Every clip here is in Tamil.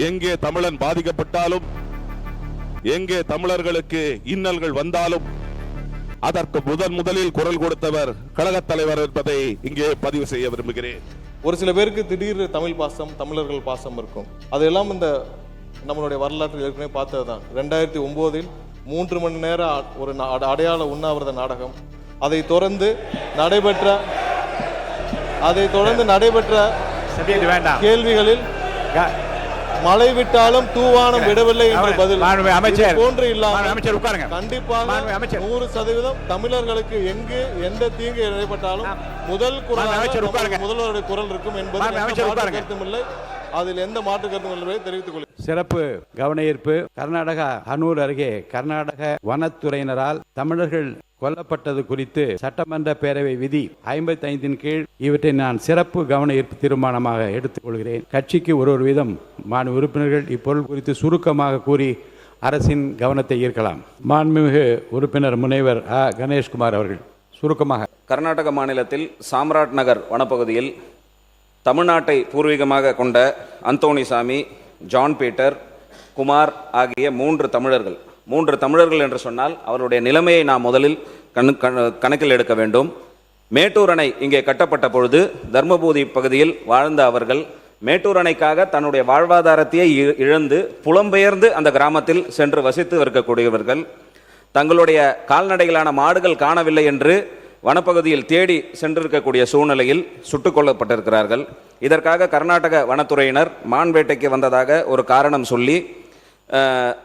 எங்கே தமிழன் பாதிக்கப்பட்டாலும், எங்கே தமிழர்களுக்கு இன்னல்கள் வந்தாலும் அதற்கு முதலில் குரல் கொடுத்தவர் கழகத் தலைவர் என்பதை இங்கே பதிவு செய்ய விரும்புகிறேன். ஒரு சில பேருக்கு திடீர் தமிழ் பாசம், தமிழர்கள் பாசம் இருக்கும். அதெல்லாம் இந்த நம்மளுடைய வரலாற்றில் ஏற்கனவே பார்த்ததுதான். 2009 3 மணி நேரம் ஒரு அடையாள உண்ணாவிரத நாடகம். அதை தொடர்ந்து நடைபெற்ற கேள்விகளில் மழை விட்டாலும் தூவானம் விடவில்லை என்று பதில் போன்று இல்லாமல் கண்டிப்பாக 100% தமிழர்களுக்கு எங்கு எந்த தீங்கு ஏற்பட்டாலும் முதல் முதல்வருடைய குரல் இருக்கும் என்பது கருத்துமில்லை. அதில் எந்த மாற்று கருத்தும் என்பதை தெரிவித்துக் கொள்கிறேன். சிறப்பு கவன ஈர்ப்பு. கர்நாடகா ஹனூர் அருகே கர்நாடக வனத்துறையினரால் தமிழர்கள் கொல்லப்பட்டது குறித்து சட்டமன்ற பேரவை விதி 55 கீழ் இவற்றை நான் சிறப்பு கவன ஈர்ப்பு தீர்மானமாக எடுத்துக் கொள்கிறேன். கட்சிக்கு ஒரு வீதம் மாநில உறுப்பினர்கள் இப்பொருள் குறித்து சுருக்கமாக கூறி அரசின் கவனத்தை ஈர்க்கலாம். மாண்புமிகு உறுப்பினர் முனைவர் கணேஷ்குமார் அவர்கள் சுருக்கமாக. கர்நாடக மாநிலத்தில் சாம்ராட் நகர் வனப்பகுதியில் தமிழ்நாட்டை பூர்வீகமாக கொண்ட அந்தோணிசாமி, ஜான் பீட்டர், குமார் ஆகிய 3 தமிழர்கள் என்று சொன்னால் அவருடைய நிலைமையை நாம் முதலில் கணக்கில் எடுக்க வேண்டும். மேட்டூர் அணை இங்கே கட்டப்பட்ட பொழுது தர்மபுரி பகுதியில் வாழ்ந்த அவர்கள் மேட்டூர் அணைக்காக தன்னுடைய வாழ்வாதாரத்தையே இழந்து புலம்பெயர்ந்து அந்த கிராமத்தில் சென்று வசித்து இருக்கக்கூடியவர்கள். தங்களுடைய கால்நடைகளான மாடுகள் காணவில்லை என்று வனப்பகுதியில் தேடி சென்றிருக்கக்கூடிய சூழ்நிலையில் சுட்டுக் கொல்லப்பட்டிருக்கிறார்கள். இதற்காக கர்நாடக வனத்துறையினர் மான் வேட்டைக்கு வந்ததாக ஒரு காரணம் சொல்லி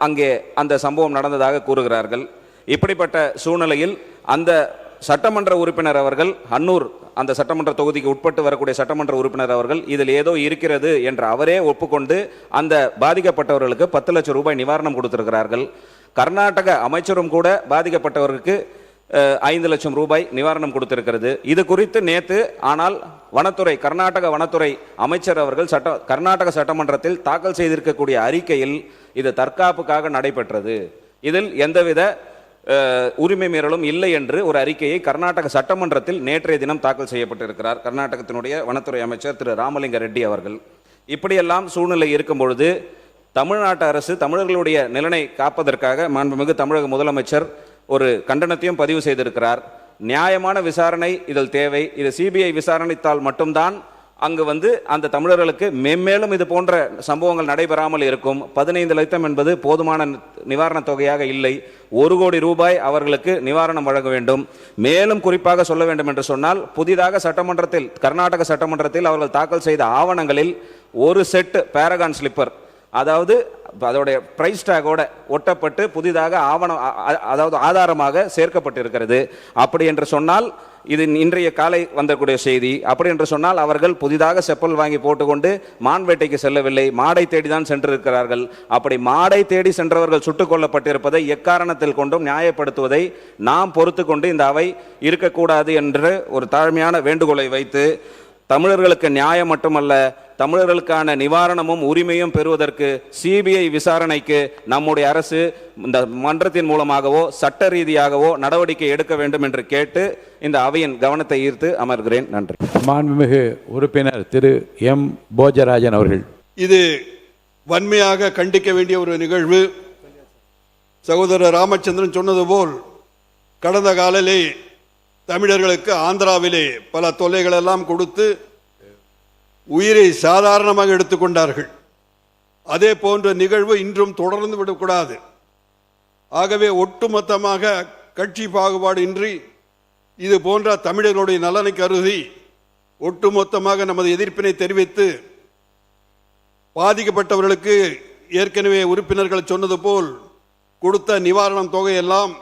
அங்கே அந்த சம்பவம் நடந்ததாக கூறுகிறார்கள். இப்படிப்பட்ட சூழ்நிலையில் அந்த சட்டமன்ற உறுப்பினர் அவர்கள், அன்னூர் அந்த சட்டமன்ற தொகுதிக்கு உட்பட்டு வரக்கூடிய சட்டமன்ற உறுப்பினர் அவர்கள் இதில் ஏதோ இருக்கிறது என்று அவரே ஒப்புக்கொண்டு அந்த பாதிக்கப்பட்டவர்களுக்கு 10 லட்சம் ரூபாய் நிவாரணம் கொடுத்திருக்கிறார்கள். கர்நாடக அமைச்சரும் கூட பாதிக்கப்பட்டவர்களுக்கு 5 லட்சம் ரூபாய் நிவாரணம் கொடுத்திருக்கிறது. இது குறித்து நேற்று ஆனால் கர்நாடக வனத்துறை அமைச்சர் அவர்கள் கர்நாடக சட்டமன்றத்தில் தாக்கல் செய்திருக்கக்கூடிய அறிக்கையில் இது தற்காப்புக்காக நடைபெற்றது, இதில் எந்தவித உரிமை மீறலும் இல்லை என்று ஒரு அறிக்கையை கர்நாடக சட்டமன்றத்தில் நேற்றைய தினம் தாக்கல் செய்யப்பட்டிருக்கிறார் கர்நாடகத்தினுடைய வனத்துறை அமைச்சர் திரு ராமலிங்க ரெட்டி அவர்கள். இப்படியெல்லாம் சூழ்நிலை இருக்கும் பொழுது தமிழ்நாட்டு அரசு தமிழர்களுடைய நலனை காப்பதற்காக மாண்புமிகு தமிழக முதலமைச்சர் ஒரு கண்டனத்தையும் பதிவு செய்திருக்கிறார். நியாயமான விசாரணை இதில் தேவை. இது சிபிஐ விசாரணைத்தால் மட்டும்தான் அங்கு அந்த தமிழர்களுக்கு மென்மேலும் இது போன்ற சம்பவங்கள் நடைபெறாமல் இருக்கும். 15 லட்சம் என்பது போதுமான நிவாரணத் தொகையாக இல்லை. 1 கோடி ரூபாய் அவர்களுக்கு நிவாரணம் வழங்க வேண்டும். மேலும் குறிப்பாக சொல்ல வேண்டும் என்று சொன்னால், புதிதாக கர்நாடக சட்டமன்றத்தில் அவர்கள் தாக்கல் செய்த ஆவணங்களில் ஒரு செட் பேரகான் ஸ்லிப்பர், அதாவது அதோடைய பிரைஸ் டேகோட ஒட்டப்பட்டு புதிதாக ஆதாரமாக சேர்க்கப்பட்டிருக்கிறது. அப்படி என்று சொன்னால், இது இன்றைய காலை வந்தக்கூடிய செய்தி. அப்படி என்று சொன்னால் அவர்கள் புதிதாக செப்பல் வாங்கி போட்டுக்கொண்டு மான் வேட்டைக்கு செல்லவில்லை, மாடை தேடிதான் சென்றிருக்கிறார்கள். அப்படி மாடை தேடி சென்றவர்கள் சுட்டுக் கொல்லப்பட்டிருப்பதை எக்காரணத்தில் கொண்டும் நியாயப்படுத்துவதை நாம் பொறுத்து கொண்டு இந்த அவை இருக்கக்கூடாது என்று ஒரு தாழ்மையான வேண்டுகோளை வைத்து, தமிழர்களுக்கு நியாயம் மட்டுமல்ல, தமிழர்களுக்கான நிவாரணமும் உரிமையும் பெறுவதற்கு சிபிஐ விசாரணைக்கு நம்முடைய அரசு இந்த மன்றத்தின் மூலமாகவோ சட்ட ரீதியாகவோ நடவடிக்கை எடுக்க வேண்டும் என்று கேட்டு இந்த அவையின் கவனத்தை ஈர்த்து அமர்கிறேன். நன்றி. மாண்புமிகு உறுப்பினர் திரு எம் போஜராஜன் அவர்கள். இது வன்மையாக கண்டிக்க வேண்டிய ஒரு நிகழ்வு. சகோதரர் ராமச்சந்திரன் சொன்னது போல் கடந்த காலிலே தமிழர்களுக்கு ஆந்திராவிலே பல தொல்லைகள் எல்லாம் கொடுத்து உயிரை சாதாரணமாக எடுத்துக்கொண்டார்கள். அதே போன்ற நிகழ்வு இன்றும் தொடர்ந்து விடக்கூடாது. ஆகவே ஒட்டுமொத்தமாக கட்சி பாகுபாடு இன்றி இது போன்ற தமிழர்களுடைய நலனை கருதி ஒட்டுமொத்தமாக நமது எதிர்ப்பினை தெரிவித்து, பாதிக்கப்பட்டவர்களுக்கு ஏற்கனவே உறுப்பினர்கள் சொன்னது போல் கொடுத்த நிவாரணம் தொகையெல்லாம்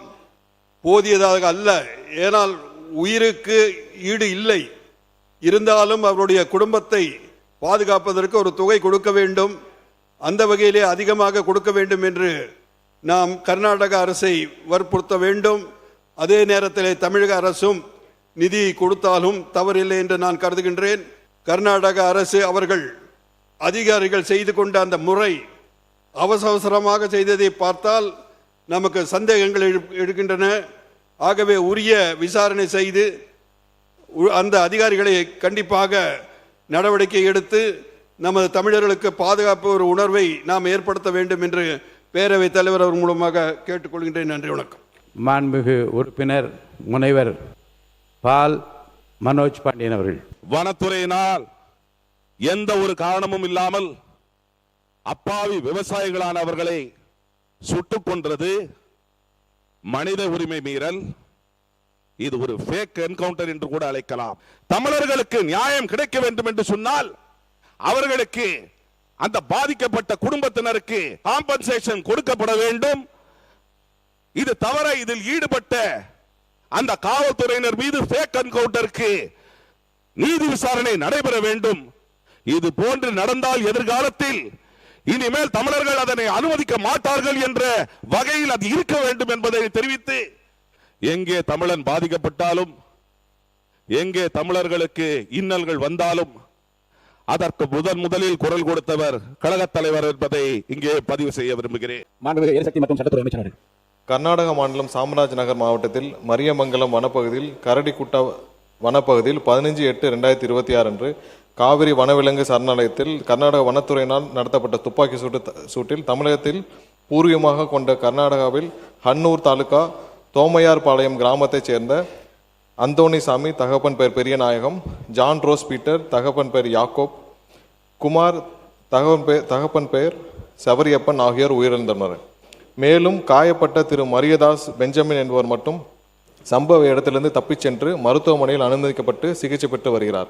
போதியதாக அல்ல. ஏனால் உயிருக்கு ஈடு இல்லை. இருந்தாலும் அவருடைய குடும்பத்தை பாதுகாப்பதற்கு ஒரு தொகை கொடுக்க வேண்டும். அந்த வகையிலே அதிகமாக கொடுக்க வேண்டும் என்று நாம் கர்நாடக அரசை வற்புறுத்த வேண்டும். அதே நேரத்தில் தமிழக அரசும் நிதி கொடுத்தாலும் தவறில்லை என்று நான் கருதுகின்றேன். கர்நாடக அரசு அவர்கள் அதிகாரிகள் செய்து கொண்ட அந்த முறை அவசரமாக செய்ததை பார்த்தால் நமக்கு சந்தேகங்கள் எழுகின்றன. ஆகவே உரிய விசாரணை செய்து அந்த அதிகாரிகளை கண்டிப்பாக நடவடிக்கை எடுத்து நமது தமிழர்களுக்கு பாதுகாப்பு ஒரு உணர்வை நாம் ஏற்படுத்த வேண்டும் என்று பேரவைத் தலைவர் அவர் மூலமாக கேட்டுக்கொள்கின்றேன். நன்றி, வணக்கம். மாண்புமிகு உறுப்பினர் முனைவர் பால் மனோஜ் பாண்டியன் அவர்கள். வனத்துறையினால் எந்த ஒரு காரணமும் இல்லாமல் அப்பாவி விவசாயிகளானவர்களை சுட்டுக் கொன்றது மனித உரிமை மீறல். இது ஒரு ஃபேக் என்கவுண்டர் என்று கூட அழைக்கலாம். தமிழர்களுக்கு நியாயம் கிடைக்க வேண்டும் என்று சொன்னால் அவர்களுக்கு, அந்த பாதிக்கப்பட்ட குடும்பத்தினருக்கு காம்பன்சேஷன் கொடுக்கப்பட வேண்டும். இது தவிர இதில் ஈடுபட்ட அந்த காவல்துறையினர் மீது ஃபேக் என்கவுண்டருக்கு நீதி விசாரணை நடைபெற வேண்டும். இது போன்று நடந்தால் எதிர்காலத்தில் இனிமேல் தமிழர்கள் அதனை அனுமதிக்க மாட்டார்கள் என்ற வகையில் அது இருக்க வேண்டும் என்பதை தெரிவித்து, எங்கே தமிழன் பாதிக்கப்பட்டாலும், எங்கே தமிழர்களுக்கு இன்னல்கள் வந்தாலும் அதற்கு முதலில் குரல் கொடுத்தவர் கழகத் தலைவர் என்பதை இங்கே பதிவு செய்ய விரும்புகிறேன். மாண்புமிகு எரிசக்தி மற்றும் சட்டத்துறை அமைச்சர். கர்நாடக மாநிலம் சாம்ராஜ் நகர் மாவட்டத்தில் மரியமங்கலம் வனப்பகுதியில் கரடிக்குட்ட வனப்பகுதியில் 15/8/2026 அன்று காவிரி வனவிலங்கு சரணாலயத்தில் கர்நாடக வனத்துறையினால் நடத்தப்பட்ட துப்பாக்கி சூட்டில் தமிழகத்தில் பூர்வீகமாக கொண்ட கர்நாடகாவில் ஹன்னூர் தாலுகா தோமையார் பாளையம் கிராமத்தைச் சேர்ந்த அந்தோணிசாமி, தகப்பன் பெயர் பெரியநாயகம், ஜான் ரோஸ் பீட்டர், தகப்பன் பெயர் யாக்கோப், குமார், தகப்பன் பெயர் சபரியப்பன் ஆகியோர் உயிரிழந்தனர். மேலும் காயப்பட்ட திரு மரியதாஸ் பெஞ்சமின் என்பவர் மட்டும் சம்பவ இடத்திலிருந்து தப்பிச் சென்று மருத்துவமனையில் அனுமதிக்கப்பட்டு சிகிச்சை பெற்று வருகிறார்.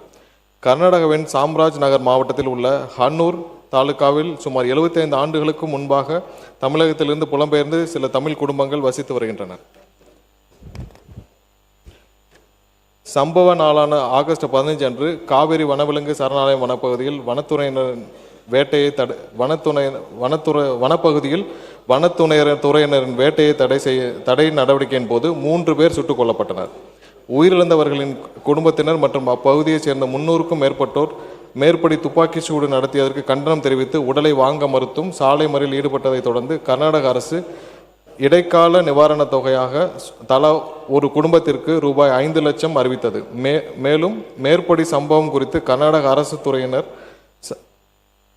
கர்நாடகாவின் சாம்ராஜ் நகர் மாவட்டத்தில் உள்ள ஹன்னூர் தாலுகாவில் சுமார் 75 ஆண்டுகளுக்கு முன்பாக தமிழகத்திலிருந்து புலம்பெயர்ந்து சில தமிழ் குடும்பங்கள் வசித்து வருகின்றனர். சம்பவ நாளான ஆகஸ்ட் 15 அன்று காவிரி வனவிலங்கு சரணாலயம் வனப்பகுதியில் வனத்துறையினரின் வேட்டையை தடை நடவடிக்கையின் போது 3 பேர் சுட்டுக் கொல்லப்பட்டனர். உயிரிழந்தவர்களின் குடும்பத்தினர் மற்றும் அப்பகுதியைச் சேர்ந்த 300க்கும் மேற்பட்டோர் மேற்படி துப்பாக்கி சூடு நடத்தியதற்கு கண்டனம் தெரிவித்து உடலை வாங்க மறுத்தும் சாலை மறியலில் ஈடுபட்டதைத் தொடர்ந்து கர்நாடக அரசு இடைக்கால நிவாரணத் தொகையாக தலா ஒரு குடும்பத்திற்கு ரூபாய் 5 லட்சம் அறிவித்தது. மேலும் மேற்படி சம்பவம் குறித்து கர்நாடக அரசு துறையினர்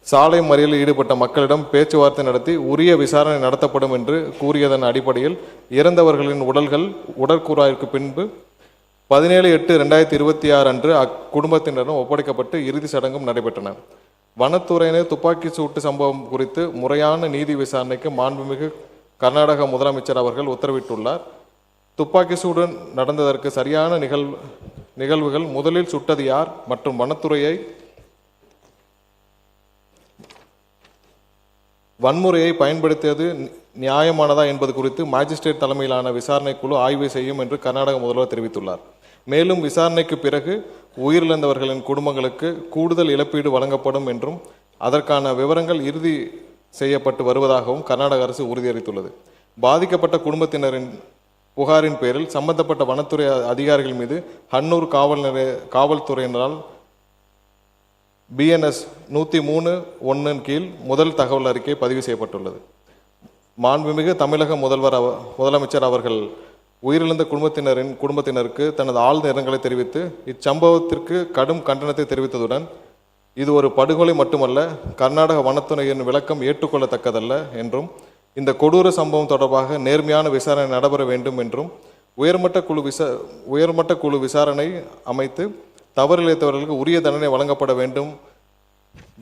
சாலை மறியலில் ஈடுபட்ட மக்களிடம் பேச்சுவார்த்தை நடத்தி உரிய விசாரணை நடத்தப்படும் என்று கூறியதன் அடிப்படையில் இறந்தவர்களின் உடல்கள் உடற்கூறாய்வுக்கு பின்பு 17/8/2026 அன்று அக்குடும்பத்தினரிடம் ஒப்படைக்கப்பட்டு இறுதி சடங்கும் நடைபெற்றன. வனத்துறையினர் துப்பாக்கி சூட்டு சம்பவம் குறித்து முறையான நீதி விசாரணைக்கு மாண்புமிகு கர்நாடக முதலமைச்சர் அவர்கள் உத்தரவிட்டுள்ளார். துப்பாக்கி சூடு நடந்ததற்கு சரியான நிகழ்வுகள், முதலில் சுட்டது யார் மற்றும் வன்முறையை பயன்படுத்தியது நியாயமானதா என்பது குறித்து மாஜிஸ்ட்ரேட் தலைமையிலான விசாரணை குழு ஆய்வு செய்யும் என்று கர்நாடக முதல்வர் தெரிவித்துள்ளார். மேலும் விசாரணைக்கு பிறகு உயிரிழந்தவர்களின் குடும்பங்களுக்கு கூடுதல் இழப்பீடு வழங்கப்படும் என்றும் அதற்கான விவரங்கள் இறுதி செய்யப்பட்டு வருவதாகவும் கர்நாடக அரசு உறுதியளித்துள்ளது. பாதிக்கப்பட்ட குடும்பத்தினரின் புகாரின் பேரில் சம்பந்தப்பட்ட வனத்துறை அதிகாரிகள் மீது ஹன்னூர் காவல்துறையினரால் BNS 103(1) கீழ் முதல் தகவல் அறிக்கை பதிவு செய்யப்பட்டுள்ளது. மாண்புமிகு தமிழக முதலமைச்சர் அவர்கள் உயிரிழந்த குடும்பத்தினருக்கு தனது ஆழ்ந்த இரங்கலை தெரிவித்து இச்சம்பவத்திற்கு கடும் கண்டனத்தை தெரிவித்ததுடன் இது ஒரு படுகொலை மட்டுமல்ல, கர்நாடக வனத்துறையின் விளக்கம் ஏற்றுக்கொள்ளத்தக்கதல்ல என்றும் இந்த கொடூர சம்பவம் தொடர்பாக நேர்மையான விசாரணை நடைபெற வேண்டும் என்றும் உயர்மட்ட குழு விசாரணை அமைத்து தவறிழைத்தவர்களுக்கு உரிய தண்டனை வழங்கப்பட வேண்டும்.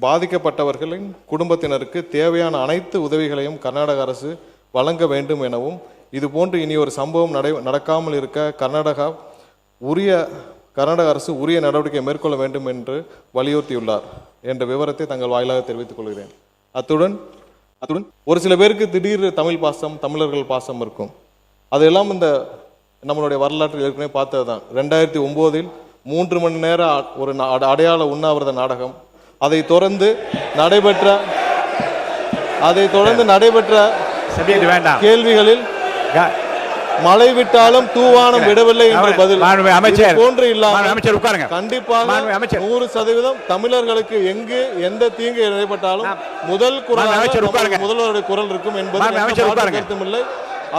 பாதிக்கப்பட்டவர்களின் குடும்பத்தினருக்கு தேவையான அனைத்து உதவிகளையும் கர்நாடக அரசு வழங்க வேண்டும் எனவும் இதுபோன்று இனி ஒரு சம்பவம் நடக்காமல் இருக்க கர்நாடக அரசு உரிய நடவடிக்கை மேற்கொள்ள வேண்டும் என்று வலியுறுத்தியுள்ளார் என்ற விவரத்தை தங்கள் வாயிலாக தெரிவித்துக் கொள்கிறேன். அத்துடன் ஒரு சில பேருக்கு திடீர் தமிழர்கள் பாசம் இருக்கும். அதெல்லாம் இந்த நம்மளுடைய வரலாற்றில் ஏற்கனவே பார்த்தது தான். 2009 3 மணி நேர ஒரு அடையாள உண்ணாவிரத நாடகம், அதை தொடர்ந்து நடைபெற்ற கேள்விகளில் மழை விட்டாலும் தூவானம் விடவில்லை என்று பதில் போன்று இல்லாமல் கண்டிப்பாக 100% தமிழர்களுக்கு எங்கு எந்த தீங்கு ஏற்பட்டாலும் முதல் முதல்வருடைய குரல் இருக்கும் என்பது கருத்துமில்லை.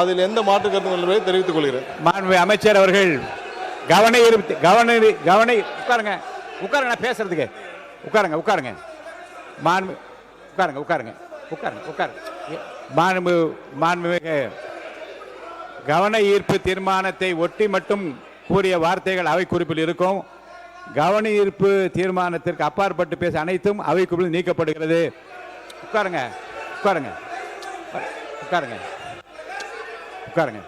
அதில் எந்த மாற்று கருத்தும் இல்லை தெரிவித்துக் கொள்கிறேன். அமைச்சர் அவர்கள் உட்காருங்க பேசுறதுக்கு உட்காருங்க. மாண்பு உட்காருங்க உட்காருங்க உட்காருங்க உட்காருங்க. மாண்புமிகு கவன ஈர்ப்பு தீர்மானத்தை ஒட்டி மட்டும் கூறிய வார்த்தைகள் அவை குறிப்பில் இருக்கும். கவன ஈர்ப்பு தீர்மானத்திற்கு அப்பாற்பட்டு பேச அனைத்தும் அவை குறிப்பில் நீக்கப்படுகிறது. உட்காருங்க உட்காருங்க உட்காருங்க உட்காருங்க.